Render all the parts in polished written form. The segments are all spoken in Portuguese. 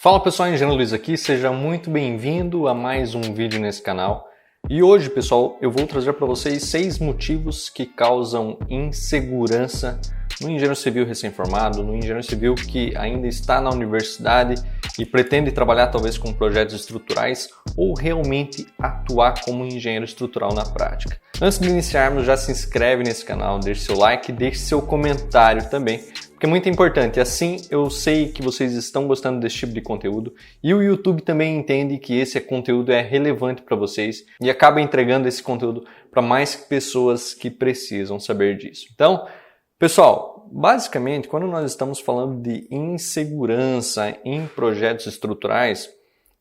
Fala pessoal, Engenheiro Luiz aqui, seja muito bem-vindo a mais um vídeo nesse canal. E hoje, pessoal, eu vou trazer para vocês 6 motivos que causam insegurança no engenheiro civil recém-formado, no engenheiro civil que ainda está na universidade e pretende trabalhar talvez com projetos estruturais ou realmente atuar como engenheiro estrutural na prática. Antes de iniciarmos, já se inscreve nesse canal, deixe seu like, deixe seu comentário também, porque é muito importante. Assim eu sei que vocês estão gostando desse tipo de conteúdo e o YouTube também entende que esse conteúdo é relevante para vocês e acaba entregando esse conteúdo para mais pessoas que precisam saber disso. Então, pessoal, basicamente, quando nós estamos falando de insegurança em projetos estruturais,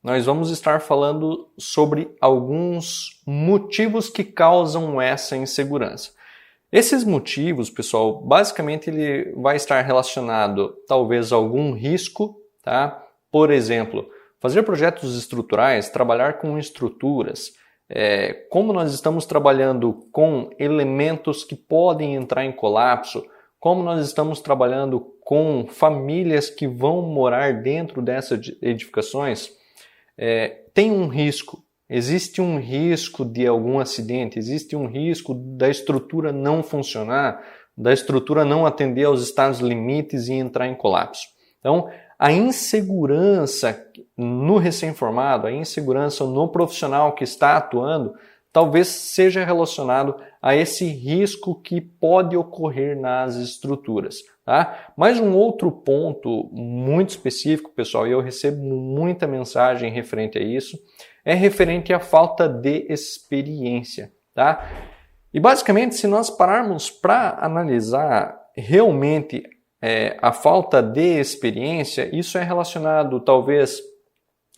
nós vamos estar falando sobre alguns motivos que causam essa insegurança. Esses motivos, pessoal, basicamente ele vai estar relacionado talvez a algum risco, tá? Por exemplo, fazer projetos estruturais, trabalhar com estruturas, como nós estamos trabalhando com elementos que podem entrar em colapso, como nós estamos trabalhando com famílias que vão morar dentro dessas edificações, tem um risco. Existe um risco de algum acidente, existe um risco da estrutura não funcionar, da estrutura não atender aos estados limites e entrar em colapso. Então, a insegurança no recém-formado, a insegurança no profissional que está atuando, talvez seja relacionado a esse risco que pode ocorrer nas estruturas. Tá? Mas um outro ponto muito específico, pessoal, e eu recebo muita mensagem referente a isso, é referente à falta de experiência. Tá? E basicamente, se nós pararmos para analisar realmente a falta de experiência, isso é relacionado talvez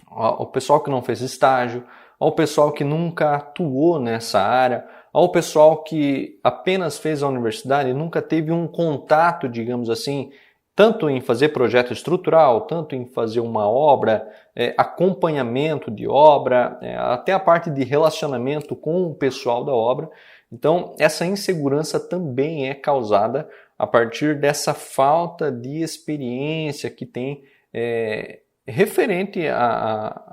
ao pessoal que não fez estágio, ao pessoal que nunca atuou nessa área, ao pessoal que apenas fez a universidade e nunca teve um contato, digamos assim, tanto em fazer projeto estrutural, tanto em fazer uma obra, acompanhamento de obra, até a parte de relacionamento com o pessoal da obra. Então, essa insegurança também é causada a partir dessa falta de experiência que tem referente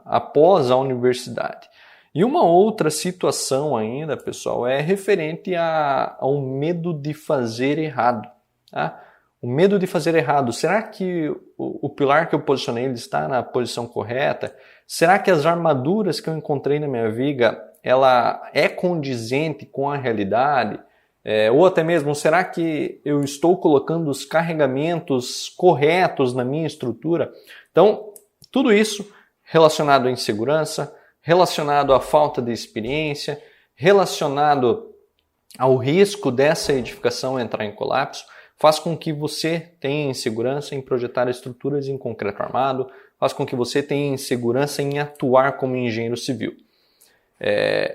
após a universidade. E uma outra situação ainda, pessoal, é referente ao medo de fazer errado. Tá? O medo de fazer errado. Será que o pilar que eu posicionei ele está na posição correta? Será que as armaduras que eu encontrei na minha viga ela é condizente com a realidade? Ou até mesmo, será que eu estou colocando os carregamentos corretos na minha estrutura? Então, tudo isso relacionado à insegurança, relacionado à falta de experiência, relacionado ao risco dessa edificação entrar em colapso, faz com que você tenha insegurança em projetar estruturas em concreto armado, faz com que você tenha insegurança em atuar como engenheiro civil.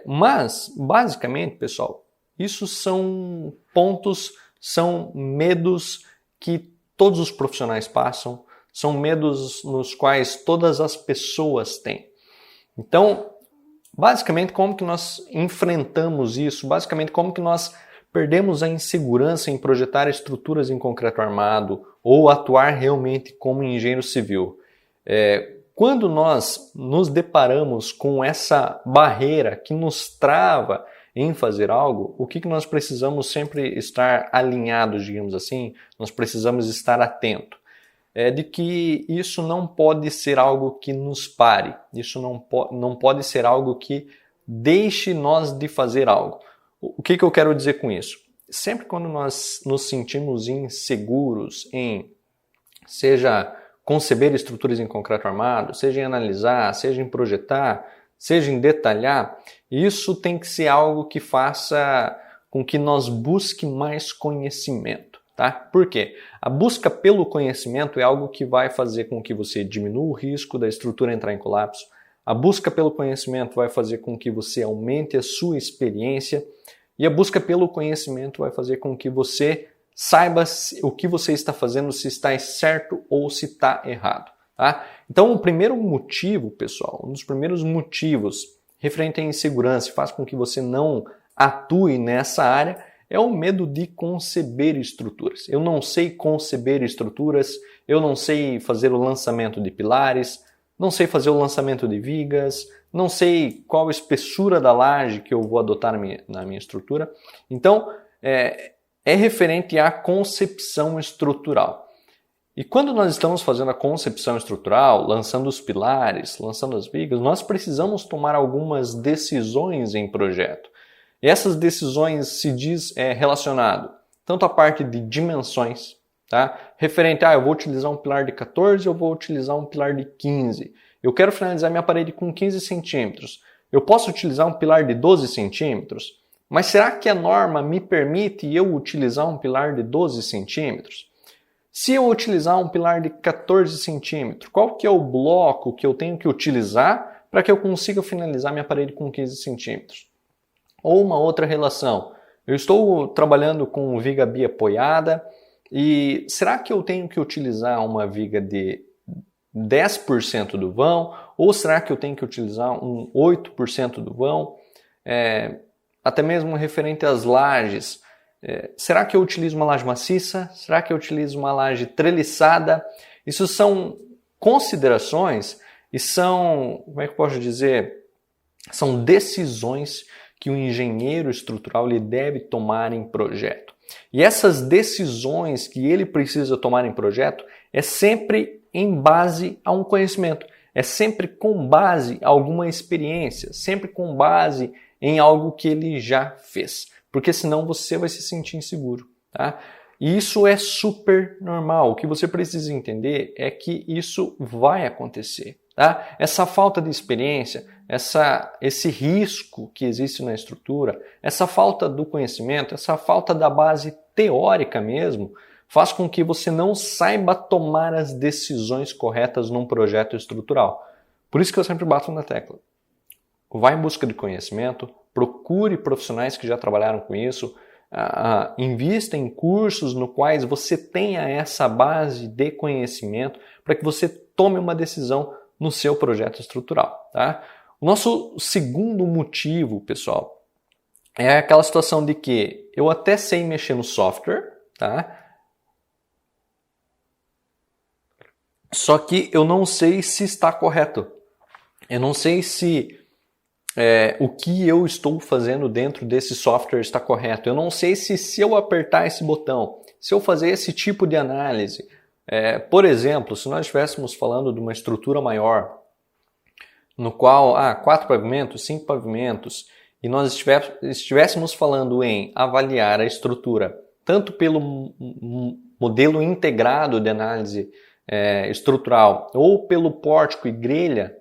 Mas, basicamente, pessoal, isso são pontos, são medos que todos os profissionais passam, são medos nos quais todas as pessoas têm. Então, basicamente, como que nós enfrentamos isso? Basicamente, como que nós perdemos a insegurança em projetar estruturas em concreto armado ou atuar realmente como engenheiro civil? Quando nós nos deparamos com essa barreira que nos trava em fazer algo, o que nós precisamos sempre estar alinhados, digamos assim? Nós precisamos estar atentos. De que isso não pode ser algo que nos pare, isso não pode ser algo que deixe nós de fazer algo. O que eu quero dizer com isso? Sempre quando nós nos sentimos inseguros em, seja conceber estruturas em concreto armado, seja em analisar, seja em projetar, seja em detalhar, isso tem que ser algo que faça com que nós busque mais conhecimento. Tá? Por quê? A busca pelo conhecimento é algo que vai fazer com que você diminua o risco da estrutura entrar em colapso. A busca pelo conhecimento vai fazer com que você aumente a sua experiência. E a busca pelo conhecimento vai fazer com que você saiba o que você está fazendo, se está certo ou se está errado. Tá? Então, o primeiro motivo, pessoal, um dos primeiros motivos referente à insegurança e faz com que você não atue nessa área é o medo de conceber estruturas. Eu não sei conceber estruturas, eu não sei fazer o lançamento de pilares, não sei fazer o lançamento de vigas, não sei qual a espessura da laje que eu vou adotar na minha estrutura. Então, é referente à concepção estrutural. E quando nós estamos fazendo a concepção estrutural, lançando os pilares, lançando as vigas, nós precisamos tomar algumas decisões em projeto. E essas decisões se diz relacionado tanto à parte de dimensões, tá? Referente a eu vou utilizar um pilar de 14, eu vou utilizar um pilar de 15. Eu quero finalizar minha parede com 15 centímetros. Eu posso utilizar um pilar de 12 centímetros? Mas será que a norma me permite eu utilizar um pilar de 12 centímetros? Se eu utilizar um pilar de 14 centímetros, qual que é o bloco que eu tenho que utilizar para que eu consiga finalizar minha parede com 15 centímetros? Ou uma outra relação, eu estou trabalhando com viga biapoiada e será que eu tenho que utilizar uma viga de 10% do vão? Ou será que eu tenho que utilizar um 8% do vão? Até mesmo referente às lajes. Será que eu utilizo uma laje maciça? Será que eu utilizo uma laje treliçada? Isso são considerações e são, como é que eu posso dizer, são decisões que o engenheiro estrutural ele deve tomar em projeto. E essas decisões que ele precisa tomar em projeto é sempre em base a um conhecimento, é sempre com base a alguma experiência, sempre com base em algo que ele já fez. Porque senão você vai se sentir inseguro, tá? E isso é super normal. O que você precisa entender é que isso vai acontecer, tá? Essa falta de experiência, esse risco que existe na estrutura, essa falta do conhecimento, essa falta da base teórica mesmo, faz com que você não saiba tomar as decisões corretas num projeto estrutural. Por isso que eu sempre bato na tecla. Vá em busca de conhecimento, procure profissionais que já trabalharam com isso, invista em cursos no quais você tenha essa base de conhecimento para que você tome uma decisão no seu projeto estrutural, tá? O nosso segundo motivo, pessoal, é aquela situação de que eu até sei mexer no software, tá? Só que eu não sei se está correto. Eu não sei se o que eu estou fazendo dentro desse software está correto. Eu não sei se eu apertar esse botão, se eu fazer esse tipo de análise. Por exemplo, se nós estivéssemos falando de uma estrutura maior, no qual 4 pavimentos, 5 pavimentos, e nós estivéssemos falando em avaliar a estrutura, tanto pelo modelo integrado de análise estrutural ou pelo pórtico e grelha,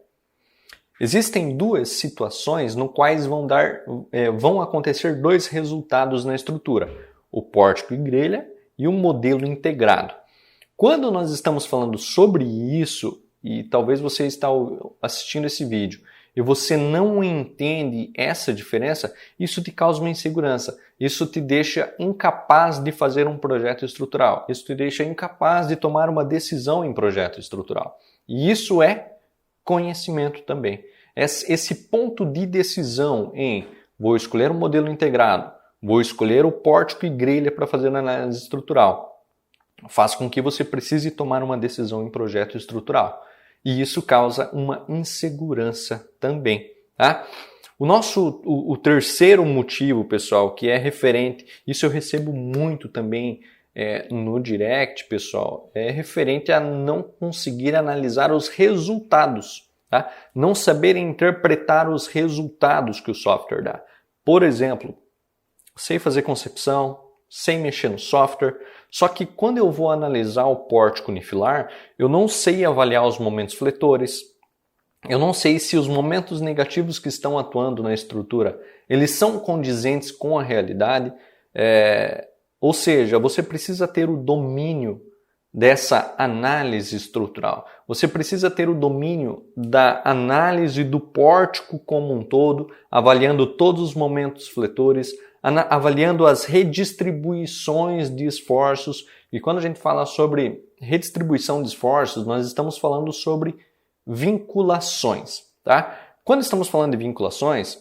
existem duas situações no quais vão acontecer dois resultados na estrutura, o pórtico e grelha e o modelo integrado. Quando nós estamos falando sobre isso, e talvez você está assistindo esse vídeo e você não entende essa diferença, isso te causa uma insegurança, isso te deixa incapaz de fazer um projeto estrutural, isso te deixa incapaz de tomar uma decisão em projeto estrutural. E isso é conhecimento também. Esse ponto de decisão em vou escolher um modelo integrado, vou escolher o pórtico e grelha para fazer a análise estrutural, faz com que você precise tomar uma decisão em projeto estrutural. E isso causa uma insegurança também, tá? O terceiro motivo, pessoal, que é referente, isso eu recebo muito também no direct, pessoal, é referente a não conseguir analisar os resultados, tá? Não saber interpretar os resultados que o software dá. Por exemplo, sei fazer concepção, sei mexer no software, só que quando eu vou analisar o pórtico unifilar, eu não sei avaliar os momentos fletores, eu não sei se os momentos negativos que estão atuando na estrutura, eles são condizentes com a realidade, ou seja, você precisa ter o domínio dessa análise estrutural. Você precisa ter o domínio da análise do pórtico como um todo, avaliando todos os momentos fletores, avaliando as redistribuições de esforços. E quando a gente fala sobre redistribuição de esforços, nós estamos falando sobre vinculações, tá? Quando estamos falando de vinculações,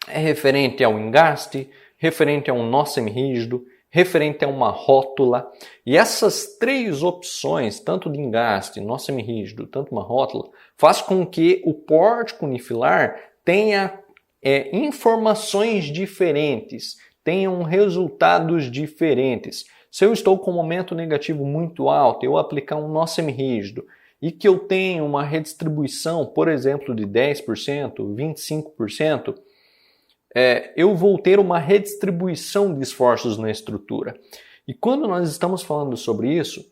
é referente ao engaste, referente a um nó semirrígido, referente a uma rótula. E essas três opções, tanto de engaste, nó semirrígido, tanto uma rótula, faz com que o pórtico unifilar tenha informações diferentes, tenham resultados diferentes. Se eu estou com um momento negativo muito alto, eu aplicar um nó semirrígido e que eu tenho uma redistribuição, por exemplo, de 10%, 25%, eu vou ter uma redistribuição de esforços na estrutura. E quando nós estamos falando sobre isso,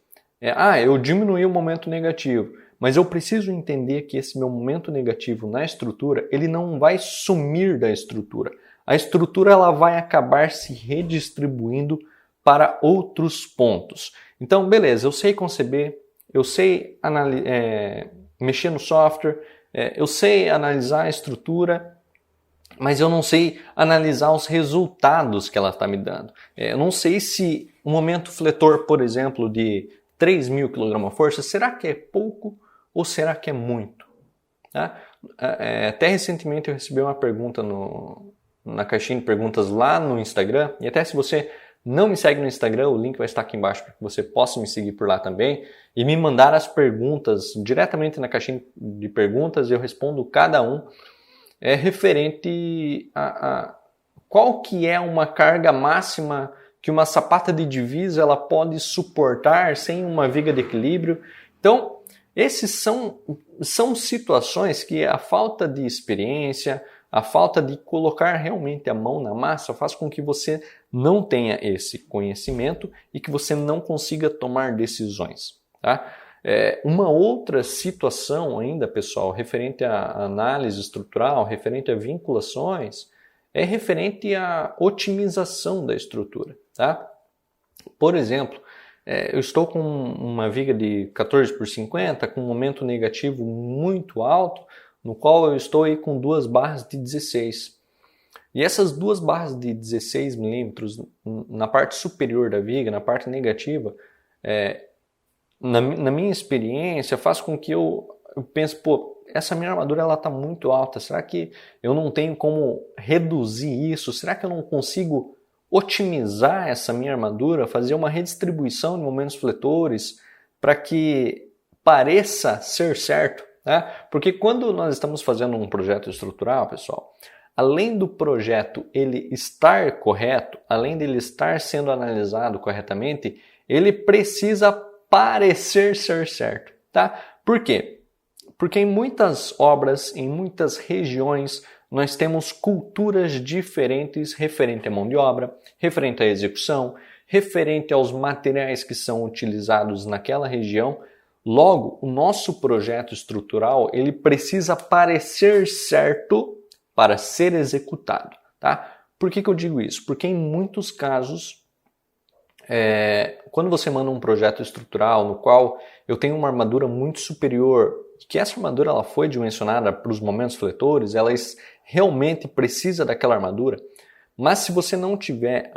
eu diminuí o momento negativo, mas eu preciso entender que esse meu momento negativo na estrutura, ele não vai sumir da estrutura. A estrutura ela vai acabar se redistribuindo para outros pontos. Então, beleza, eu sei conceber, eu sei mexer no software, eu sei analisar a estrutura, mas eu não sei analisar os resultados que ela está me dando. Eu não sei se o momento fletor, por exemplo, de 3.000 kgf, será que é pouco ou será que é muito? Tá? Até recentemente eu recebi uma pergunta na caixinha de perguntas lá no Instagram, e até se você não me segue no Instagram, o link vai estar aqui embaixo para que você possa me seguir por lá também e me mandar as perguntas diretamente na caixinha de perguntas, eu respondo cada um. Referente a qual que é uma carga máxima que uma sapata de divisa ela pode suportar sem uma viga de equilíbrio. Então, esses são situações que a falta de experiência, a falta de colocar realmente a mão na massa faz com que você não tenha esse conhecimento e que você não consiga tomar decisões. Tá? Uma outra situação ainda, pessoal, referente à análise estrutural, referente a vinculações, é referente à otimização da estrutura. Tá? Por exemplo, eu estou com uma viga de 14x50 com um momento negativo muito alto, no qual eu estou aí com duas barras de 16. E essas duas barras de 16 milímetros na parte superior da viga, na parte negativa, na minha experiência, faz com que eu pense, essa minha armadura está muito alta, será que eu não tenho como reduzir isso? Será que eu não consigo otimizar essa minha armadura, fazer uma redistribuição de momentos fletores para que pareça ser certo? Porque quando nós estamos fazendo um projeto estrutural, pessoal, além do projeto ele estar correto, além dele estar sendo analisado corretamente, ele precisa parecer ser certo. Tá? Por quê? Porque em muitas obras, em muitas regiões, nós temos culturas diferentes referente à mão de obra, referente à execução, referente aos materiais que são utilizados naquela região. Logo, o nosso projeto estrutural ele precisa parecer certo para ser executado. Tá? Por que eu digo isso? Porque em muitos casos, quando você manda um projeto estrutural no qual eu tenho uma armadura muito superior, que essa armadura ela foi dimensionada para os momentos fletores, ela realmente precisa daquela armadura, mas se você não tiver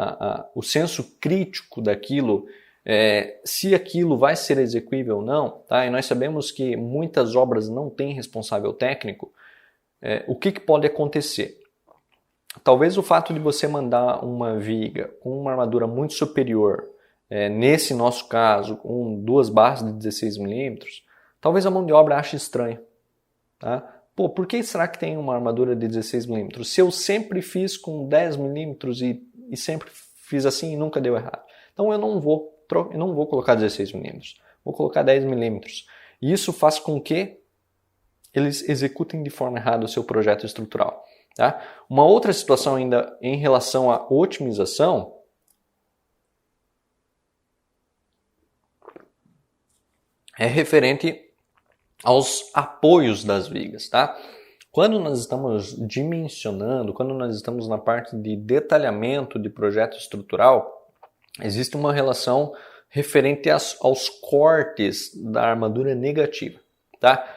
o senso crítico daquilo, se aquilo vai ser execuível ou não, tá? E nós sabemos que muitas obras não têm responsável técnico, o que pode acontecer? Talvez o fato de você mandar uma viga com uma armadura muito superior, nesse nosso caso, com duas barras de 16 milímetros, talvez a mão de obra ache estranho. Tá? Por que será que tem uma armadura de 16 milímetros? Se eu sempre fiz com 10 milímetros e sempre fiz assim e nunca deu errado. Então eu não vou colocar 16 milímetros, vou colocar 10 milímetros. E isso faz com que eles executem de forma errada o seu projeto estrutural. Tá? Uma outra situação ainda em relação à otimização é referente aos apoios das vigas. Tá? Quando nós estamos dimensionando, quando nós estamos na parte de detalhamento de projeto estrutural, existe uma relação referente aos cortes da armadura negativa. Tá?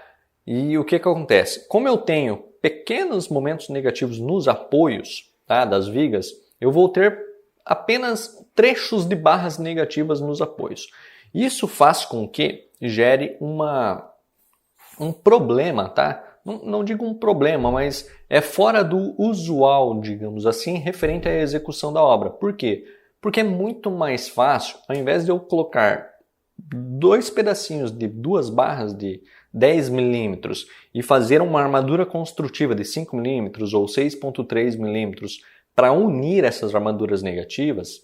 E o que acontece? Como eu tenho pequenos momentos negativos nos apoios, tá, das vigas, eu vou ter apenas trechos de barras negativas nos apoios. Isso faz com que gere um problema, tá? Não digo um problema, mas é fora do usual, digamos assim, referente à execução da obra. Por quê? Porque é muito mais fácil, ao invés de eu colocar 2 pedacinhos de 2 barras de 10 milímetros e fazer uma armadura construtiva de 5 milímetros ou 6,3 milímetros para unir essas armaduras negativas,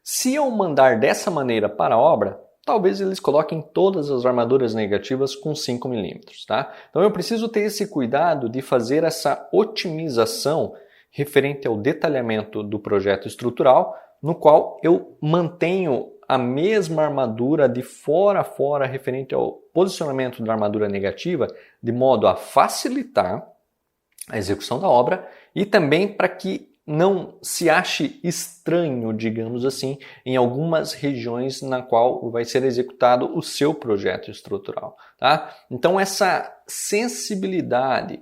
se eu mandar dessa maneira para a obra, talvez eles coloquem todas as armaduras negativas com 5 milímetros, tá? Então eu preciso ter esse cuidado de fazer essa otimização referente ao detalhamento do projeto estrutural, no qual eu mantenho a mesma armadura de fora a fora referente ao posicionamento da armadura negativa, de modo a facilitar a execução da obra e também para que não se ache estranho, digamos assim, em algumas regiões na qual vai ser executado o seu projeto estrutural, tá? Então essa sensibilidade,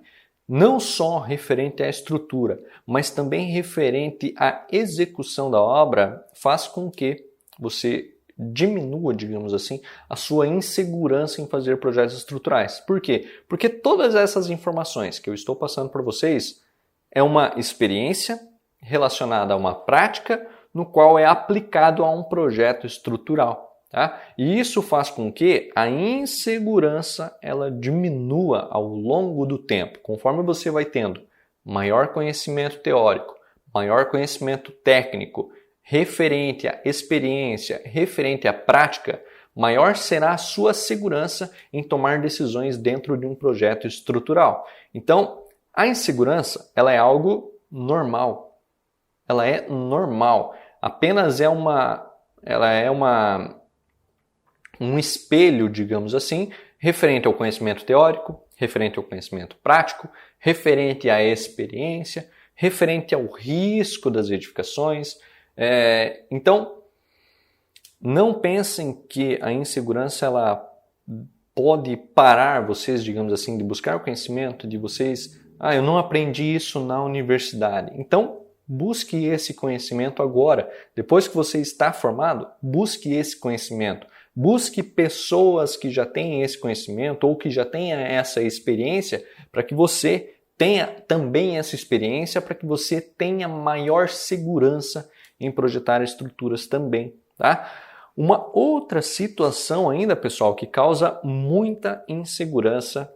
não só referente à estrutura, mas também referente à execução da obra, faz com que você diminua, digamos assim, a sua insegurança em fazer projetos estruturais. Por quê? Porque todas essas informações que eu estou passando para vocês é uma experiência relacionada a uma prática no qual é aplicado a um projeto estrutural. Tá? E isso faz com que a insegurança ela diminua ao longo do tempo, conforme você vai tendo maior conhecimento teórico, maior conhecimento técnico, referente à experiência, referente à prática, maior será a sua segurança em tomar decisões dentro de um projeto estrutural. Então, a insegurança ela é algo normal. Ela é normal. Apenas um espelho, digamos assim, referente ao conhecimento teórico, referente ao conhecimento prático, referente à experiência, referente ao risco das edificações. Então, não pensem que a insegurança ela pode parar vocês, digamos assim, de buscar o conhecimento, de vocês... eu não aprendi isso na universidade. Então, busque esse conhecimento agora. Depois que você está formado, busque esse conhecimento. Busque pessoas que já têm esse conhecimento ou que já tenham essa experiência para que você tenha também essa experiência, para que você tenha maior segurança em projetar estruturas também, tá? Uma outra situação ainda, pessoal, que causa muita insegurança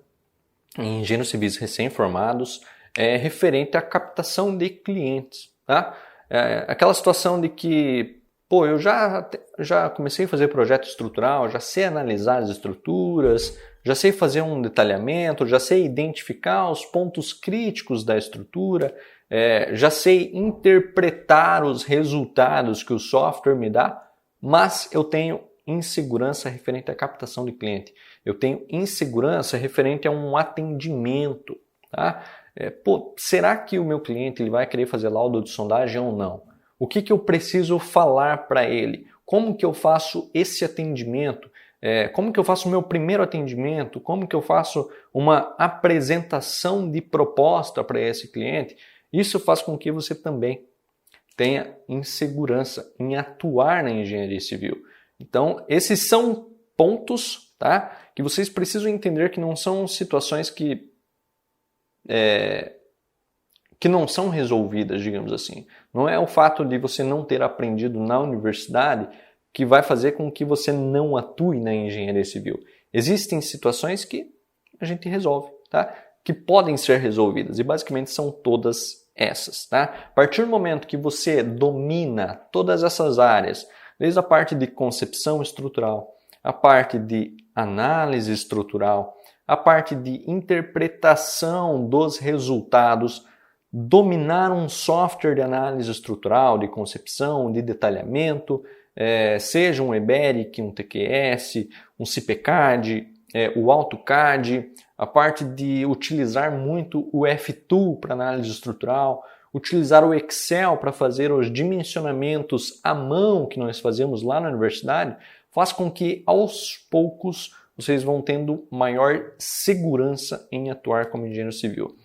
em engenheiros civis recém-formados é referente à captação de clientes, tá? Aquela situação de que, eu já comecei a fazer projeto estrutural, já sei analisar as estruturas, já sei fazer um detalhamento, já sei identificar os pontos críticos da estrutura, já sei interpretar os resultados que o software me dá, mas eu tenho insegurança referente à captação de cliente. Eu tenho insegurança referente a um atendimento. Tá? Será que o meu cliente ele vai querer fazer laudo de sondagem ou não? O que eu preciso falar para ele? Como que eu faço esse atendimento? Como que eu faço o meu primeiro atendimento? Como que eu faço uma apresentação de proposta para esse cliente? Isso faz com que você também tenha insegurança em atuar na engenharia civil. Então, esses são pontos, tá, que vocês precisam entender que não são situações que não são resolvidas, digamos assim. Não é o fato de você não ter aprendido na universidade que vai fazer com que você não atue na engenharia civil. Existem situações que a gente resolve, tá? Que podem ser resolvidas, e basicamente são todas essas, tá? A partir do momento que você domina todas essas áreas, desde a parte de concepção estrutural, a parte de análise estrutural, a parte de interpretação dos resultados, dominar um software de análise estrutural, de concepção, de detalhamento, seja um EBERIC, um TQS, um CPCAD, o AutoCAD, a parte de utilizar muito o F-Tool para análise estrutural, utilizar o Excel para fazer os dimensionamentos à mão que nós fazemos lá na universidade, faz com que aos poucos vocês vão tendo maior segurança em atuar como engenheiro civil.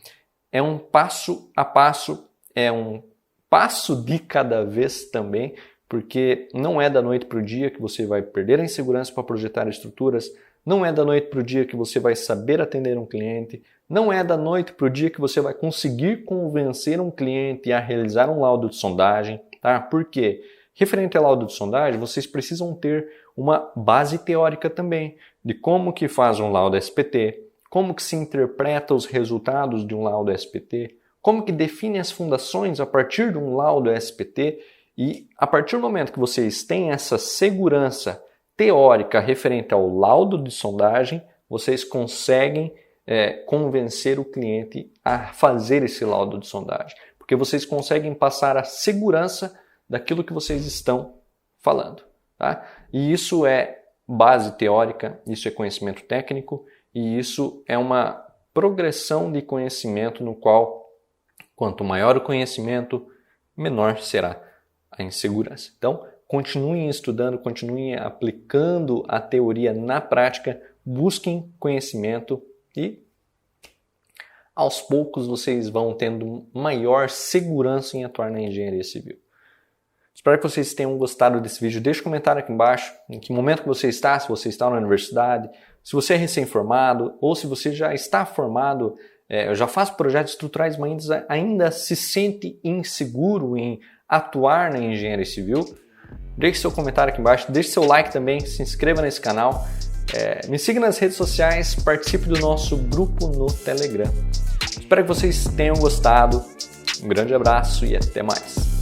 É um passo a passo, é um passo de cada vez também, porque não é da noite para o dia que você vai perder a insegurança para projetar estruturas, não é da noite para o dia que você vai saber atender um cliente, não é da noite para o dia que você vai conseguir convencer um cliente a realizar um laudo de sondagem, tá? Por quê? Referente ao laudo de sondagem, vocês precisam ter uma base teórica também de como que faz um laudo SPT, como que se interpreta os resultados de um laudo SPT, como que define as fundações a partir de um laudo SPT, e a partir do momento que vocês têm essa segurança teórica referente ao laudo de sondagem, vocês conseguem convencer o cliente a fazer esse laudo de sondagem, porque vocês conseguem passar a segurança daquilo que vocês estão falando, tá? E isso é base teórica, isso é conhecimento técnico e isso é uma progressão de conhecimento no qual, quanto maior o conhecimento, menor será a insegurança. Então, continuem estudando, continuem aplicando a teoria na prática, busquem conhecimento e aos poucos vocês vão tendo maior segurança em atuar na engenharia civil. Espero que vocês tenham gostado desse vídeo. Deixe um comentário aqui embaixo em que momento que você está, se você está na universidade, se você é recém-formado ou se você já está formado, já faz projetos estruturais, mas ainda se sente inseguro em atuar na engenharia civil. Deixe seu comentário aqui embaixo, deixe seu like também, se inscreva nesse canal, me siga nas redes sociais, participe do nosso grupo no Telegram. Espero que vocês tenham gostado. Um grande abraço e até mais.